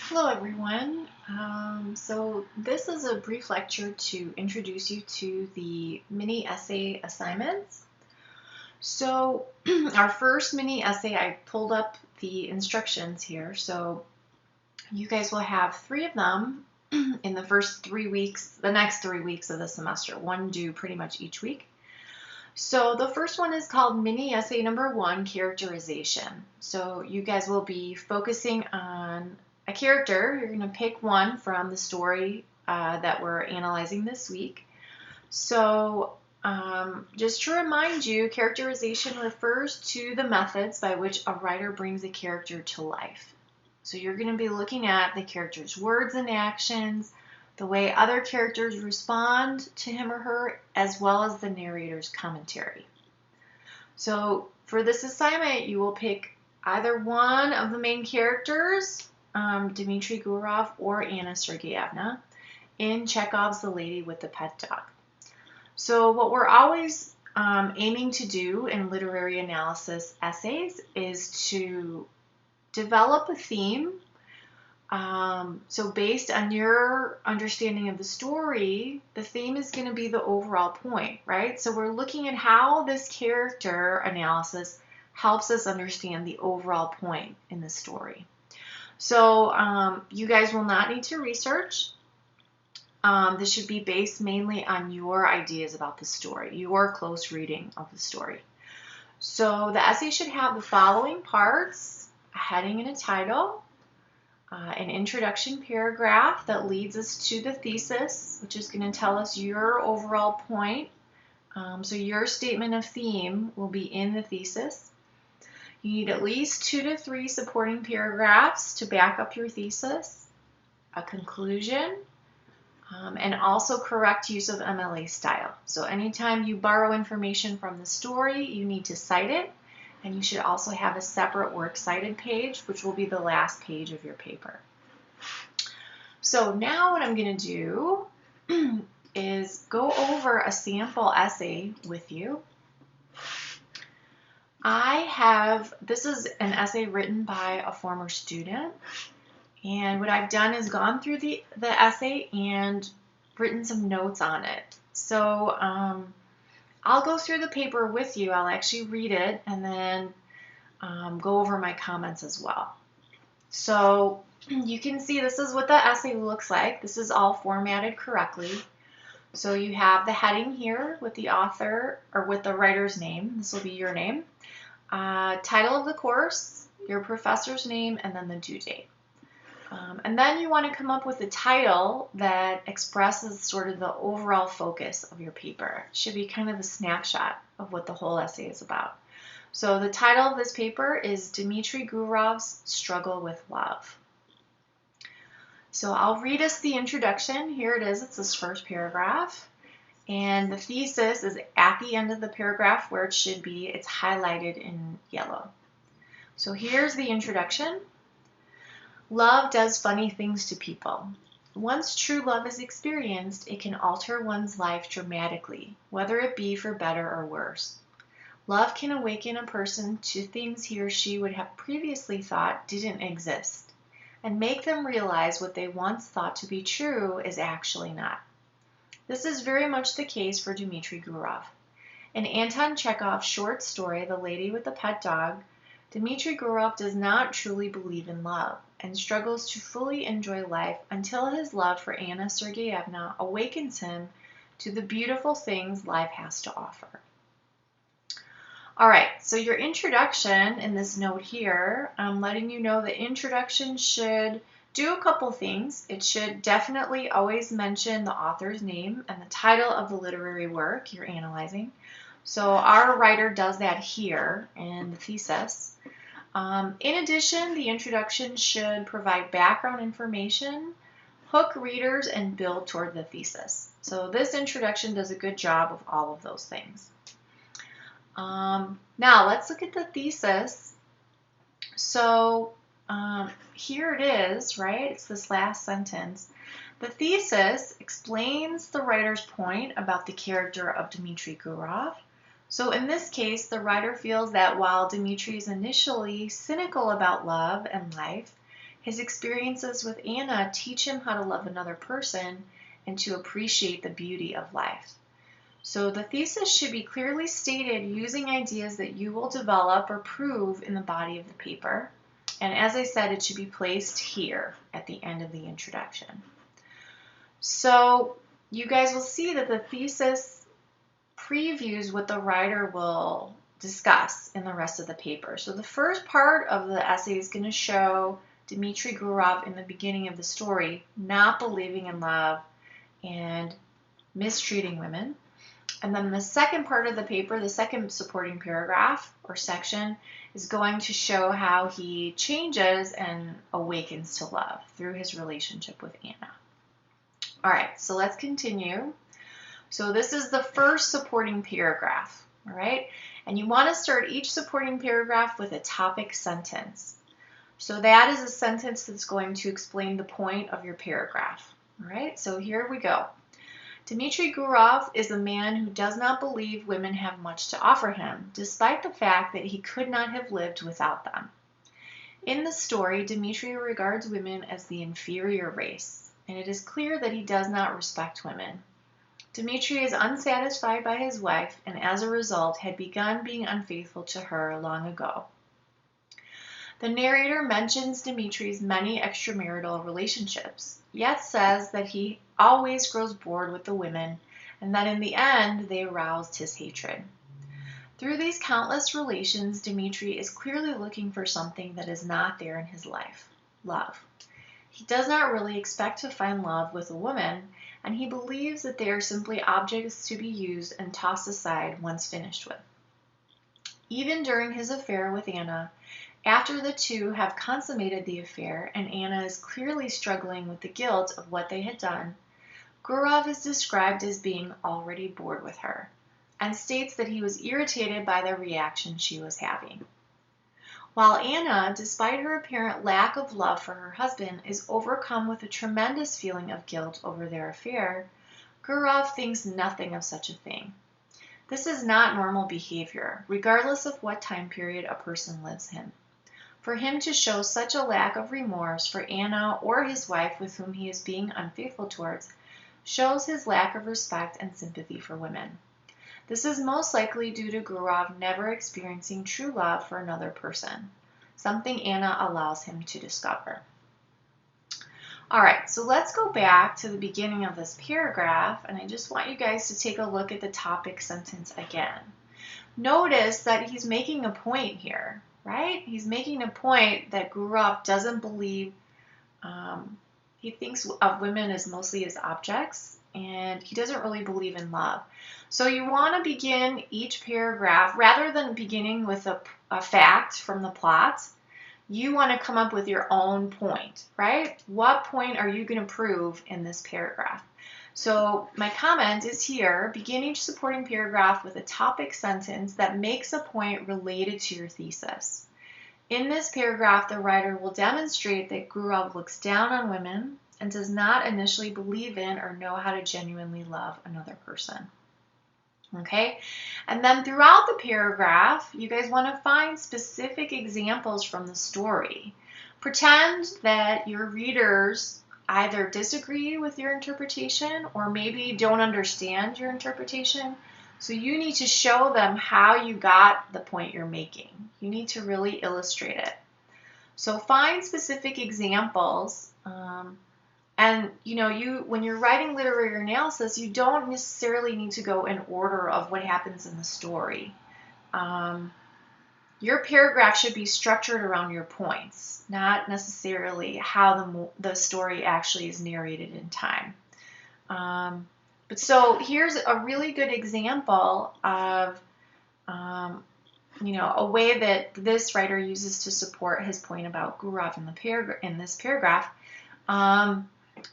Hello everyone. So this is a brief lecture to introduce you to the mini essay assignments. So our first mini essay, I pulled up the instructions here. So you guys will have 3 of them in the first 3 weeks, the next 3 weeks of the semester, one due pretty much each week. So the first one is called mini essay number 1, characterization. So you guys will be focusing on a character. You're going to pick one from the story that we're analyzing this week. So just to remind you, characterization refers to the methods by which a writer brings a character to life. So you're going to be looking at the character's words and actions, the way other characters respond to him or her, as well as the narrator's commentary. So for this assignment, you will pick either one of the main characters, Dmitry Gurov or Anna Sergeyevna, in Chekhov's The Lady with the Pet Dog. So what we're always aiming to do in literary analysis essays is to develop a theme. So based on your understanding of the story, the theme is going to be the overall point, right? So we're looking at how this character analysis helps us understand the overall point in the story. So you guys will not need to research. This should be based mainly on your ideas about the story, your close reading of the story. So the essay should have the following parts: a heading and a title, an introduction paragraph that leads us to the thesis, which is going to tell us your overall point. So your statement of theme will be in the thesis. You need at least 2 to 3 supporting paragraphs to back up your thesis, a conclusion, and also correct use of MLA style. So anytime you borrow information from the story, you need to cite it, and you should also have a separate works cited page, which will be the last page of your paper. So now what I'm going to do is go over a sample essay with you. This is an essay written by a former student, and what I've done is gone through the essay and written some notes on it. So I'll go through the paper with you. I'll actually read it and then go over my comments as well. So you can see this is what the essay looks like. This is all formatted correctly. So you have the heading here with the author or with the writer's name. This will be your name. Title of the course, your professor's name, and then the due date. And then you want to come up with a title that expresses sort of the overall focus of your paper. It should be kind of a snapshot of what the whole essay is about. So the title of this paper is Dmitry Gurov's Struggle with Love. So I'll read us the introduction. Here it is. It's this first paragraph. And the thesis is at the end of the paragraph where it should be. It's highlighted in yellow. So here's the introduction. Love does funny things to people. Once true love is experienced, it can alter one's life dramatically, whether it be for better or worse. Love can awaken a person to things he or she would have previously thought didn't exist, and make them realize what they once thought to be true is actually not. This is very much the case for Dmitry Gurov. In Anton Chekhov's short story, The Lady with the Pet Dog, Dmitry Gurov does not truly believe in love and struggles to fully enjoy life until his love for Anna Sergeyevna awakens him to the beautiful things life has to offer. All right, so your introduction in this note here, I'm letting you know the introduction should do a couple things. It should definitely always mention the author's name and the title of the literary work you're analyzing. So our writer does that here in the thesis. In addition, the introduction should provide background information, hook readers, and build toward the thesis. So this introduction does a good job of all of those things. Now let's look at the thesis. So here it is, right? It's this last sentence. The thesis explains the writer's point about the character of Dmitry Gurov. So in this case, the writer feels that while Dmitry is initially cynical about love and life, His experiences with Anna teach him how to love another person and to appreciate the beauty of life. So the thesis should be clearly stated using ideas that you will develop or prove in the body of the paper. And as I said, it should be placed here at the end of the introduction. So you guys will see that the thesis previews what the writer will discuss in the rest of the paper. So the first part of the essay is going to show Dmitry Gurov in the beginning of the story not believing in love and mistreating women. And then the second part of the paper, the second supporting paragraph or section, is going to show how he changes and awakens to love through his relationship with Anna. All right, so let's continue. So this is the first supporting paragraph, all right? And you want to start each supporting paragraph with a topic sentence. So that is a sentence that's going to explain the point of your paragraph, all right? So here we go. Dmitry Gurov is a man who does not believe women have much to offer him, despite the fact that he could not have lived without them. In the story, Dmitry regards women as the inferior race, and it is clear that he does not respect women. Dmitry is unsatisfied by his wife, and as a result had begun being unfaithful to her long ago. The narrator mentions Dmitry's many extramarital relationships, yet says that he always grows bored with the women and that in the end they aroused his hatred. Through these countless relations, Dmitry is clearly looking for something that is not there in his life, love. He does not really expect to find love with a woman, and he believes that they are simply objects to be used and tossed aside once finished with. Even during his affair with Anna, after the two have consummated the affair and Anna is clearly struggling with the guilt of what they had done, Gurov is described as being already bored with her and states that he was irritated by the reaction she was having. While Anna, despite her apparent lack of love for her husband, is overcome with a tremendous feeling of guilt over their affair, Gurov thinks nothing of such a thing. This is not normal behavior, regardless of what time period a person lives in. For him to show such a lack of remorse for Anna or his wife with whom he is being unfaithful towards shows his lack of respect and sympathy for women. This is most likely due to Gurov never experiencing true love for another person, something Anna allows him to discover. All right, so let's go back to the beginning of this paragraph, and I just want you guys to take a look at the topic sentence again. Notice that he's making a point here, right? He's making a point that Gurov doesn't believe, he thinks of women as mostly as objects, and he doesn't really believe in love. So you want to begin each paragraph, rather than beginning with a fact from the plot, you want to come up with your own point, right? What point are you going to prove in this paragraph? So my comment is here, begin each supporting paragraph with a topic sentence that makes a point related to your thesis. In this paragraph, the writer will demonstrate that Gurov looks down on women and does not initially believe in or know how to genuinely love another person. Okay, and then throughout the paragraph, you guys want to find specific examples from the story. Pretend that your readers either disagree with your interpretation or maybe don't understand your interpretation. So you need to show them how you got the point you're making. You need to really illustrate it. So find specific examples. And when you're writing literary analysis, you don't necessarily need to go in order of what happens in the story. Your paragraph should be structured around your points, not necessarily how the story actually is narrated in time. But so here's a really good example of a way that this writer uses to support his point about Gurov in this paragraph.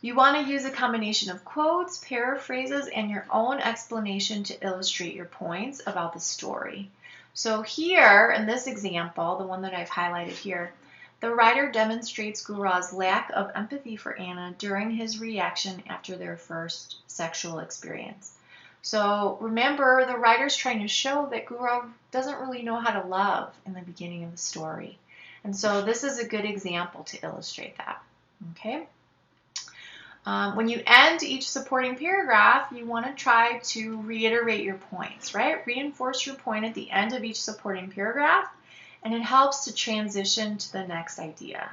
You want to use a combination of quotes, paraphrases, and your own explanation to illustrate your points about the story. So here, in this example, the one that I've highlighted here, the writer demonstrates Gurov's lack of empathy for Anna during his reaction after their first sexual experience. So remember, the writer's trying to show that Gurov doesn't really know how to love in the beginning of the story. And so this is a good example to illustrate that. Okay. When you end each supporting paragraph, you want to try to reiterate your points, right? Reinforce your point at the end of each supporting paragraph, and it helps to transition to the next idea.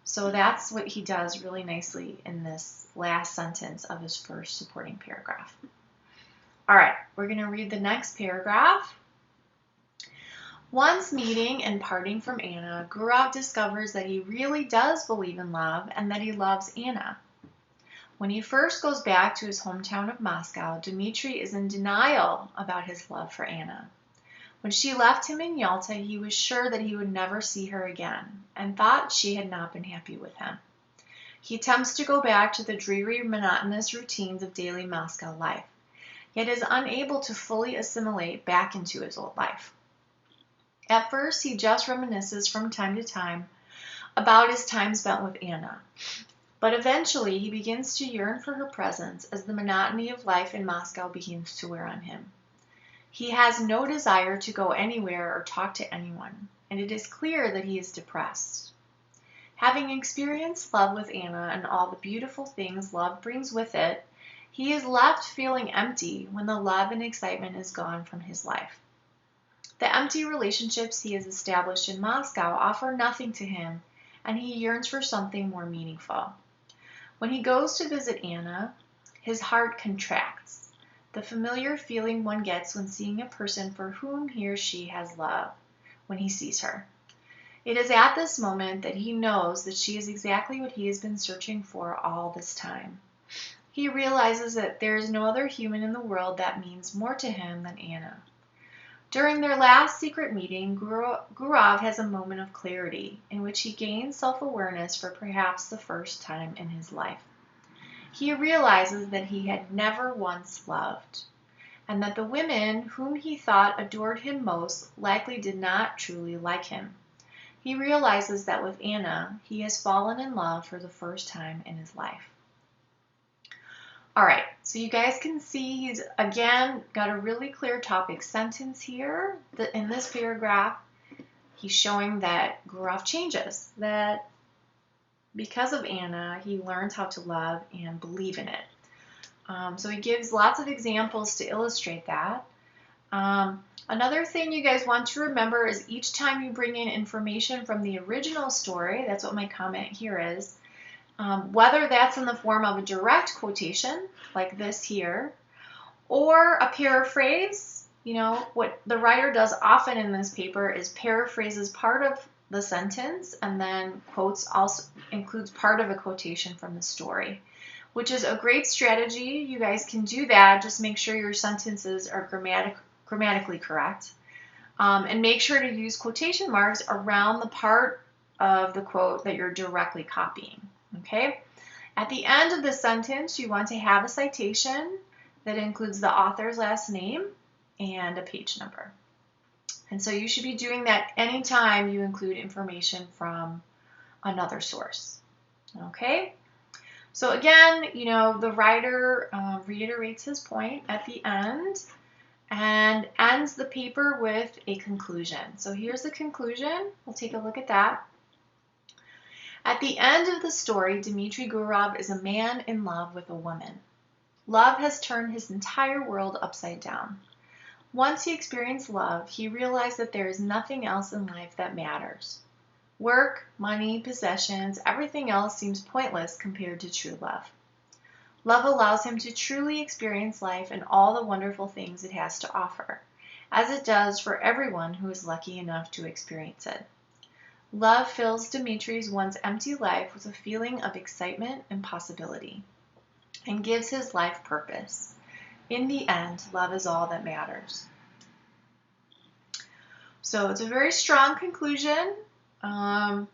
So that's what he does really nicely in this last sentence of his first supporting paragraph. All right, we're going to read the next paragraph. Once meeting and parting from Anna, Gurov discovers that he really does believe in love and that he loves Anna. When he first goes back to his hometown of Moscow, Dmitri is in denial about his love for Anna. When she left him in Yalta, he was sure that he would never see her again and thought she had not been happy with him. He attempts to go back to the dreary, monotonous routines of daily Moscow life, yet is unable to fully assimilate back into his old life. At first, he just reminisces from time to time about his time spent with Anna. But eventually, he begins to yearn for her presence as the monotony of life in Moscow begins to wear on him. He has no desire to go anywhere or talk to anyone, and it is clear that he is depressed. Having experienced love with Anna and all the beautiful things love brings with it, he is left feeling empty when the love and excitement is gone from his life. The empty relationships he has established in Moscow offer nothing to him, and he yearns for something more meaningful. When he goes to visit Anna, his heart contracts, the familiar feeling one gets when seeing a person for whom he or she has love, when he sees her. It is at this moment that he knows that she is exactly what he has been searching for all this time. He realizes that there is no other human in the world that means more to him than Anna. During their last secret meeting, Gurov has a moment of clarity in which he gains self-awareness for perhaps the first time in his life. He realizes that he had never once loved, and that the women whom he thought adored him most likely did not truly like him. He realizes that with Anna, he has fallen in love for the first time in his life. All right, so you guys can see he's, again, got a really clear topic sentence here. In this paragraph, he's showing that Gurov changes, that because of Anna, he learns how to love and believe in it. So he gives lots of examples to illustrate that. Another thing you guys want to remember is each time you bring in information from the original story, that's what my comment here is, whether that's in the form of a direct quotation, like this here, or a paraphrase. You know, what the writer does often in this paper is paraphrases part of the sentence and then also includes part of a quotation from the story, which is a great strategy. You guys can do that. Just make sure your sentences are grammatically correct. And make sure to use quotation marks around the part of the quote that you're directly copying. Okay? At the end of the sentence, you want to have a citation that includes the author's last name and a page number. And so you should be doing that anytime you include information from another source. Okay? So again, you know, the writer reiterates his point at the end and ends the paper with a conclusion. So here's the conclusion. We'll take a look at that. At the end of the story, Dmitri Gurov is a man in love with a woman. Love has turned his entire world upside down. Once he experienced love, he realized that there is nothing else in life that matters. Work, money, possessions, everything else seems pointless compared to true love. Love allows him to truly experience life and all the wonderful things it has to offer, as it does for everyone who is lucky enough to experience it. Love fills Dmitri's once empty life with a feeling of excitement and possibility, and gives his life purpose. In the end, love is all that matters. So it's a very strong conclusion. One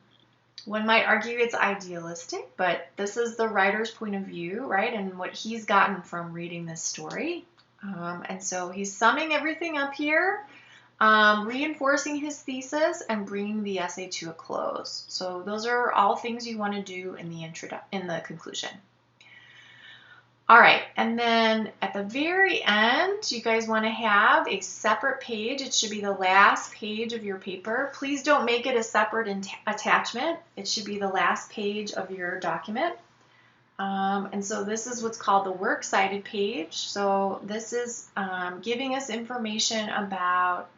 might argue it's idealistic, but this is the writer's point of view, right? And what he's gotten from reading this story. And so he's summing everything up here, reinforcing his thesis, and bringing the essay to a close. So those are all things you want to do in the conclusion. All right, and then at the very end, you guys want to have a separate page. It should be the last page of your paper. Please don't make it a separate attachment. It should be the last page of your document. And so this is what's called the works cited page. So this is giving us information about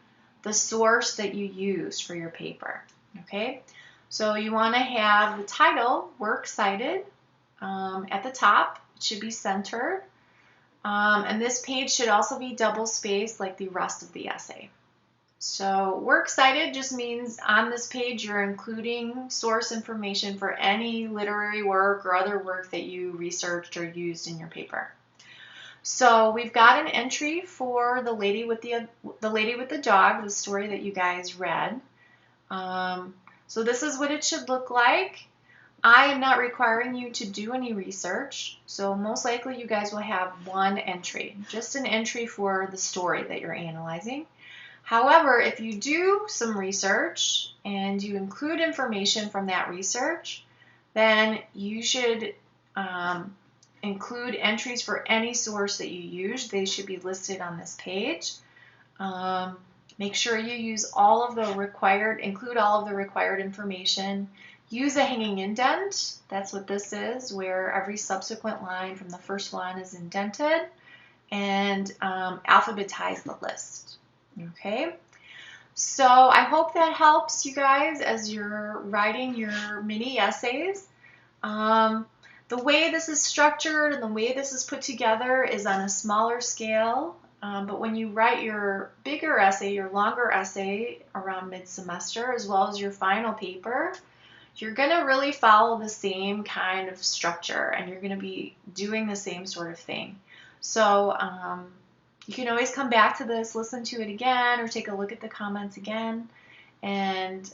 the source that you used for your paper. Okay, so you want to have the title, works cited, at the top. It should be centered. And this page should also be double spaced like the rest of the essay. So works cited just means on this page you're including source information for any literary work or other work that you researched or used in your paper. So we've got an entry for the lady with the dog, the story that you guys read. So this is what it should look like. I am not requiring you to do any research, so most likely you guys will have one entry, just an entry for the story that you're analyzing. However, if you do some research and you include information from that research, then you should include entries for any source that you use. They should be listed on this page. Make sure you use include all of the required information. Use a hanging indent. That's what this is, where every subsequent line from the first one is indented, and alphabetize the list. Okay, so I hope that helps you guys as you're writing your mini essays. The way this is structured and the way this is put together is on a smaller scale, but when you write your bigger essay, your longer essay around mid-semester, as well as your final paper, you're going to really follow the same kind of structure and you're going to be doing the same sort of thing. So you can always come back to this, listen to it again, or take a look at the comments again. And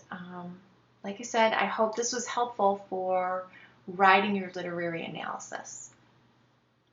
like I said, I hope this was helpful for writing your literary analysis.